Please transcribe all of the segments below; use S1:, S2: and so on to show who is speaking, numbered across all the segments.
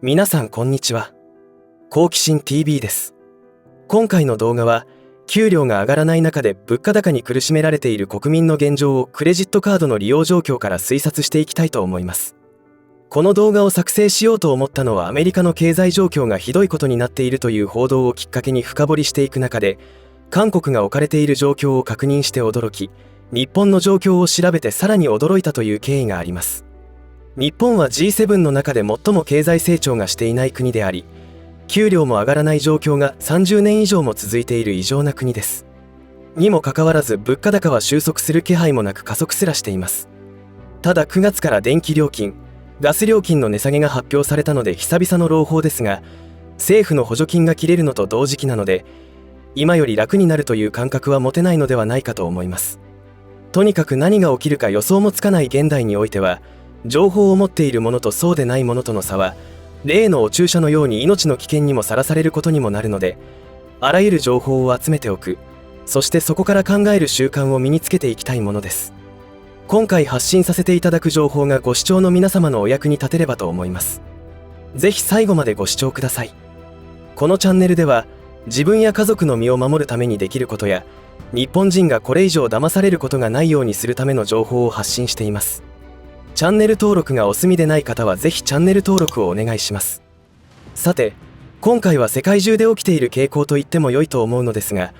S1: 皆さんこんにちは。好奇心 TV です。今回の動画は、給料が上がらない中で物価高に苦しめられている国民の現状をクレジットカードの利用状況から推察していきたいと思います。この動画を作成しようと思ったのは、アメリカの経済状況がひどいことになっているという報道をきっかけに深掘りしていく中で、韓国が置かれている状況を確認して驚き、日本の状況を調べてさらに驚いたという経緯があります。日本は G7 の中で最も経済成長がしていない国であり、給料も上がらない状況が30年以上も続いている異常な国です。にもかかわらず物価高は収束する気配もなく加速すらしています。ただ9月から電気料金、ガス料金の値下げが発表されたので久々の朗報ですが、政府の補助金が切れるのと同時期なので、今より楽になるという感覚は持てないのではないかと思います。とにかく何が起きるか予想もつかない現代においては、情報を持っているものとそうでないものとの差は、例のお注射のように命の危険にもさらされることにもなるので、あらゆる情報を集めておく、そしてそこから考える習慣を身につけていきたいものです。今回発信させていただく情報がご視聴の皆様のお役に立てればと思います。ぜひ最後までご視聴ください。このチャンネルでは、自分や家族の身を守るためにできることや、日本人がこれ以上騙されることがないようにするための情報を発信しています。チャンネル登録がお済みでない方はぜひチャンネル登録をお願いします。さて、今回は世界中で起きている傾向と言っても良いと思うのですが、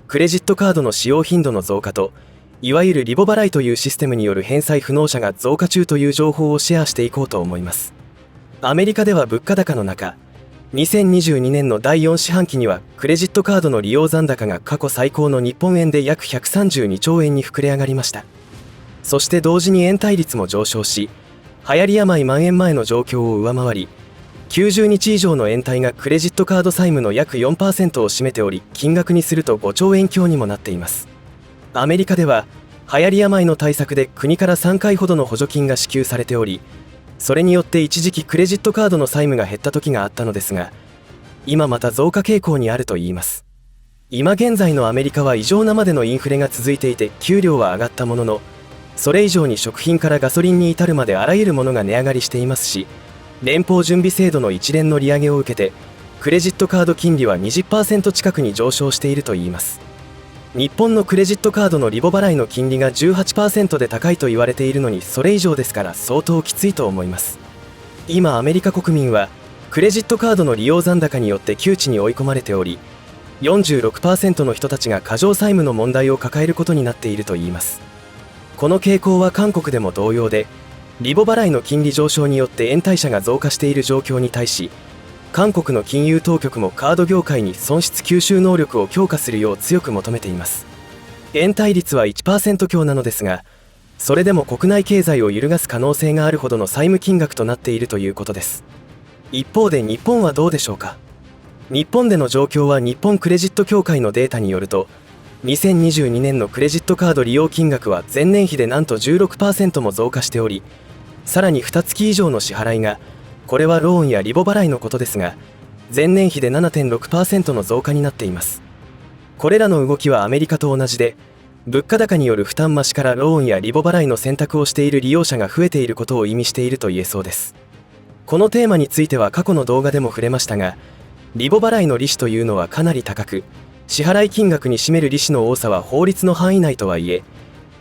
S1: クレジットカードの使用頻度の増加と、いわゆるリボ払いというシステムによる返済不能者が増加中という情報をシェアしていこうと思います。アメリカでは物価高の中、2022年の第4四半期にはクレジットカードの利用残高が過去最高の日本円で約132兆円に膨れ上がりました。そして同時に延滞率も上昇し、流行り病蔓延前の状況を上回り、90日以上の延滞がクレジットカード債務の約 4% を占めており、金額にすると5兆円強にもなっています。アメリカでは流行り病の対策で国から3回ほどの補助金が支給されており、それによって一時期クレジットカードの債務が減った時があったのですが、今また増加傾向にあるといいます。今現在のアメリカは異常なまでのインフレが続いていて、給料は上がったものの、それ以上に食品からガソリンに至るまであらゆるものが値上がりしていますし、連邦準備制度の一連の利上げを受けて、クレジットカード金利は 20% 近くに上昇しているといいます。日本のクレジットカードのリボ払いの金利が 18% で高いと言われているのに、それ以上ですから相当きついと思います。今アメリカ国民はクレジットカードの利用残高によって窮地に追い込まれており、46% の人たちが過剰債務の問題を抱えることになっているといいます。この傾向は韓国でも同様で、リボ払いの金利上昇によって延滞者が増加している状況に対し、韓国の金融当局もカード業界に損失吸収能力を強化するよう強く求めています。延滞率は 1% 強なのですが、それでも国内経済を揺るがす可能性があるほどの債務金額となっているということです。一方で日本はどうでしょうか。日本での状況は日本クレジット協会のデータによると、2022年のクレジットカード利用金額は前年比でなんと 16% も増加しており、さらに2月以上の支払いが、これはローンやリボ払いのことですが、前年比で 7.6% の増加になっています。これらの動きはアメリカと同じで、物価高による負担増しからローンやリボ払いの選択をしている利用者が増えていることを意味していると言えそうです。このテーマについては過去の動画でも触れましたが、リボ払いの利子というのはかなり高く、支払い金額に占める利子の多さは法律の範囲内とはいえ、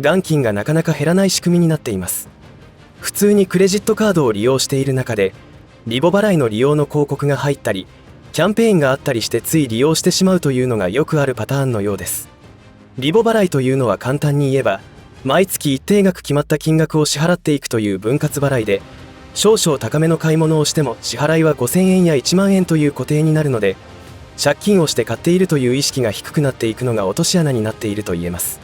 S1: 元金がなかなか減らない仕組みになっています。普通にクレジットカードを利用している中で、リボ払いの利用の広告が入ったり、キャンペーンがあったりしてつい利用してしまうというのがよくあるパターンのようです。リボ払いというのは簡単に言えば、毎月一定額決まった金額を支払っていくという分割払いで、少々高めの買い物をしても支払いは5000円や1万円という固定になるので、借金をして買っているという意識が低くなっていくのが落とし穴になっていると言えます。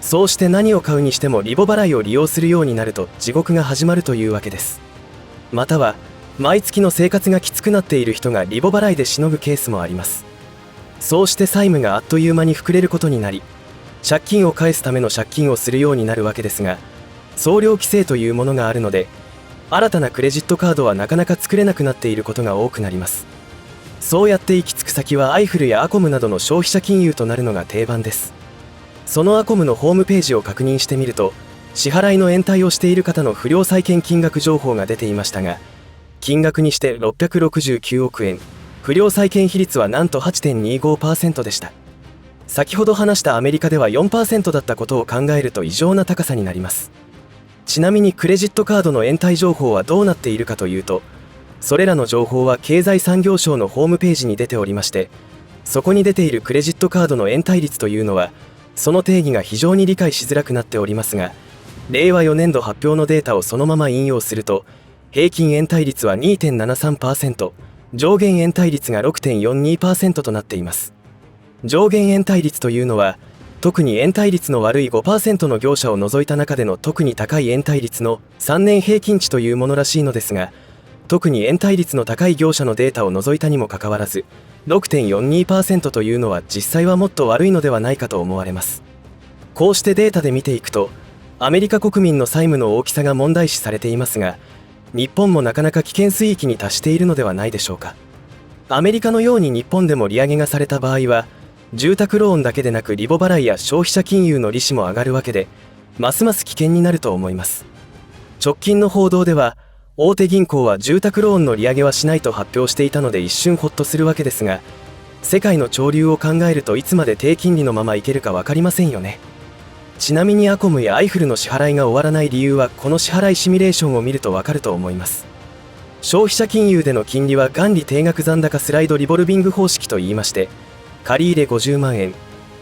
S1: そうして何を買うにしてもリボ払いを利用するようになると地獄が始まるというわけです。または毎月の生活がきつくなっている人がリボ払いでしのぐケースもあります。そうして債務があっという間に膨れることになり、借金を返すための借金をするようになるわけですが、総量規制というものがあるので、新たなクレジットカードはなかなか作れなくなっていることが多くなります。そうやって行き着く先はアイフルやアコムなどの消費者金融となるのが定番です。そのアコムのホームページを確認してみると、支払いの延滞をしている方の不良債権金額情報が出ていましたが、金額にして669億円、不良債権比率はなんと 8.25% でした。先ほど話したアメリカでは 4% だったことを考えると異常な高さになります。ちなみにクレジットカードの延滞情報はどうなっているかというと、それらの情報は経済産業省のホームページに出ておりまして、そこに出ているクレジットカードの延滞率というのは、その定義が非常に理解しづらくなっておりますが、令和4年度発表のデータをそのまま引用すると、平均延滞率は 2.73%、上限延滞率が 6.42% となっています。上限延滞率というのは、特に延滞率の悪い 5% の業者を除いた中での特に高い延滞率の3年平均値というものらしいのですが、特に延滞率の高い業者のデータを除いたにもかかわらず、6.42% というのは実際はもっと悪いのではないかと思われます。こうしてデータで見ていくと、アメリカ国民の債務の大きさが問題視されていますが、日本もなかなか危険水域に達しているのではないでしょうか。アメリカのように日本でも利上げがされた場合は、住宅ローンだけでなくリボ払いや消費者金融の利子も上がるわけで、ますます危険になると思います。直近の報道では、大手銀行は住宅ローンの利上げはしないと発表していたので一瞬ホッとするわけですが、世界の潮流を考えるといつまで低金利のままいけるか分かりませんよね。ちなみにアコムやアイフルの支払いが終わらない理由はこの支払いシミュレーションを見ると分かると思います。消費者金融での金利は元利定額残高スライドリボルビング方式といいまして、借入50万円、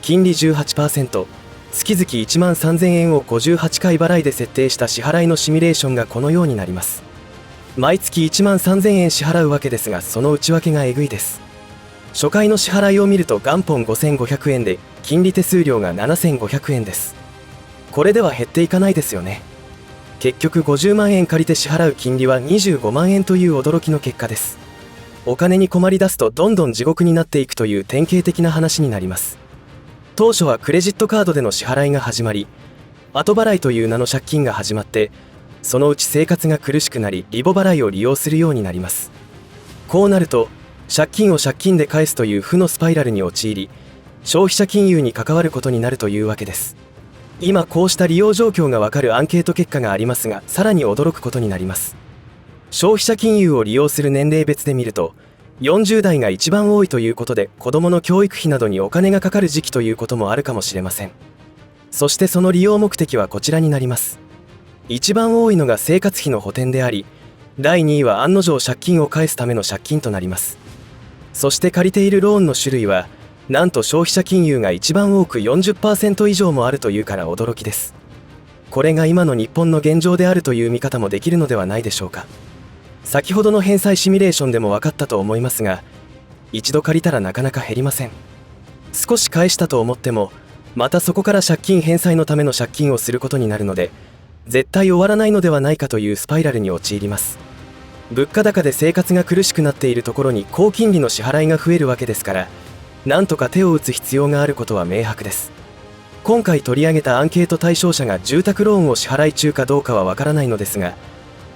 S1: 金利 18%、月々1万3000円を58回払いで設定した支払いのシミュレーションがこのようになります。毎月1万3000円支払うわけですが、その内訳がえぐいです。初回の支払いを見ると元本5500円で金利手数料が7500円です。これでは減っていかないですよね。結局50万円借りて支払う金利は25万円という驚きの結果です。お金に困り出すとどんどん地獄になっていくという典型的な話になります。当初はクレジットカードでの支払いが始まり、後払いという名の借金が始まって、そのうち生活が苦しくなりリボ払いを利用するようになります。こうなると借金を借金で返すという負のスパイラルに陥り、消費者金融に関わることになるというわけです。今こうした利用状況がわかるアンケート結果がありますが、さらに驚くことになります。消費者金融を利用する年齢別で見ると、40代が一番多いということで、子どもの教育費などにお金がかかる時期ということもあるかもしれません。そしてその利用目的はこちらになります。一番多いのが生活費の補填であり、第2位は案の定借金を返すための借金となります。そして借りているローンの種類は、なんと消費者金融が一番多く 40% 以上もあるというから驚きです。これが今の日本の現状であるという見方もできるのではないでしょうか。先ほどの返済シミュレーションでも分かったと思いますが、一度借りたらなかなか減りません。少し返したと思っても、またそこから借金返済のための借金をすることになるので、絶対終わらないのではないかというスパイラルに陥ります。物価高で生活が苦しくなっているところに高金利の支払いが増えるわけですから、なんとか手を打つ必要があることは明白です。今回取り上げたアンケート対象者が住宅ローンを支払い中かどうかはわからないのですが、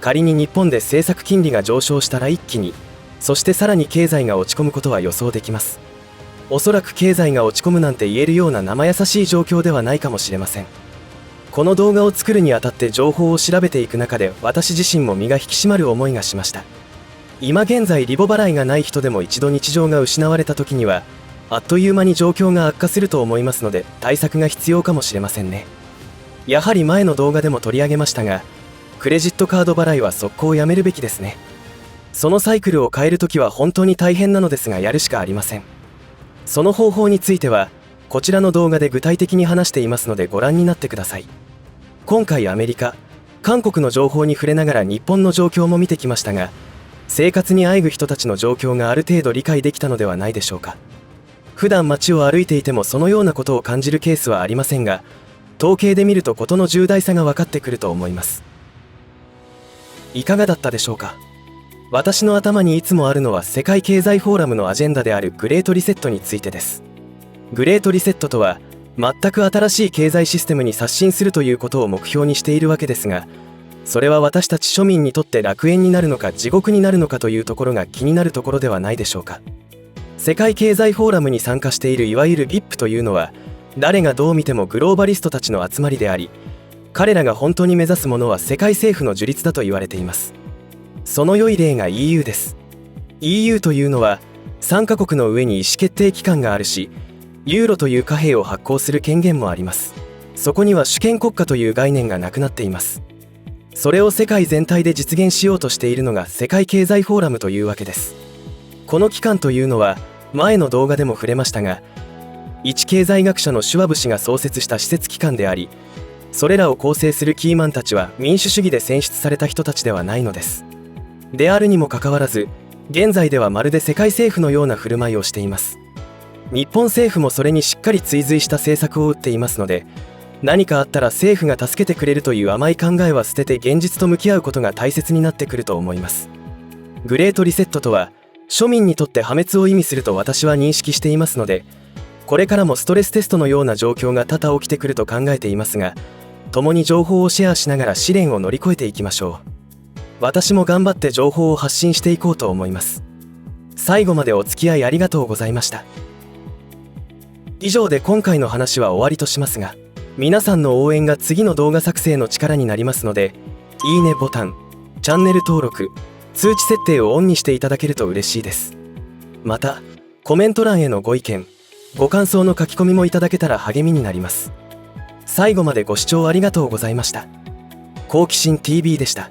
S1: 仮に日本で政策金利が上昇したら一気に、そしてさらに経済が落ち込むことは予想できます。おそらく経済が落ち込むなんて言えるような生優しい状況ではないかもしれません。この動画を作るにあたって情報を調べていく中で、私自身も身が引き締まる思いがしました。今現在リボ払いがない人でも一度日常が失われた時には、あっという間に状況が悪化すると思いますので、対策が必要かもしれませんね。やはり前の動画でも取り上げましたが、クレジットカード払いは速攻やめるべきですね。そのサイクルを変えるときは本当に大変なのですが、やるしかありません。その方法についてはこちらの動画で具体的に話していますのでご覧になってください。今回アメリカ、韓国の情報に触れながら日本の状況も見てきましたが、生活にあえぐ人たちの状況がある程度理解できたのではないでしょうか。普段街を歩いていてもそのようなことを感じるケースはありませんが、統計で見ると事の重大さが分かってくると思います。いかがだったでしょうか。私の頭にいつもあるのは世界経済フォーラムのアジェンダであるグレートリセットについてです。グレートリセットとは、全く新しい経済システムに刷新するということを目標にしているわけですが、それは私たち庶民にとって楽園になるのか地獄になるのかというところが気になるところではないでしょうか。世界経済フォーラムに参加しているいわゆる VIP というのは、誰がどう見てもグローバリストたちの集まりであり、彼らが本当に目指すものは世界政府の樹立だと言われています。その良い例が EU です。 EU というのは3カ国の上に意思決定機関があるし、ユーロという貨幣を発行する権限もあります。そこには主権国家という概念がなくなっています。それを世界全体で実現しようとしているのが世界経済フォーラムというわけです。この機関というのは前の動画でも触れましたが、一経済学者のシュワブ氏が創設した施設機関であり、それらを構成するキーマンたちは民主主義で選出された人たちではないのです。であるにもかかわらず、現在ではまるで世界政府のような振る舞いをしています。日本政府もそれにしっかり追随した政策を打っていますので、何かあったら政府が助けてくれるという甘い考えは捨てて現実と向き合うことが大切になってくると思います。グレートリセットとは庶民にとって破滅を意味すると私は認識していますので、これからもストレステストのような状況が多々起きてくると考えていますが、共に情報をシェアしながら試練を乗り越えていきましょう。私も頑張って情報を発信していこうと思います。最後までお付き合いありがとうございました。以上で今回の話は終わりとしますが、皆さんの応援が次の動画作成の力になりますので、いいねボタン、チャンネル登録、通知設定をオンにしていただけると嬉しいです。また、コメント欄へのご意見、ご感想の書き込みもいただけたら励みになります。最後までご視聴ありがとうございました。好奇心 TV でした。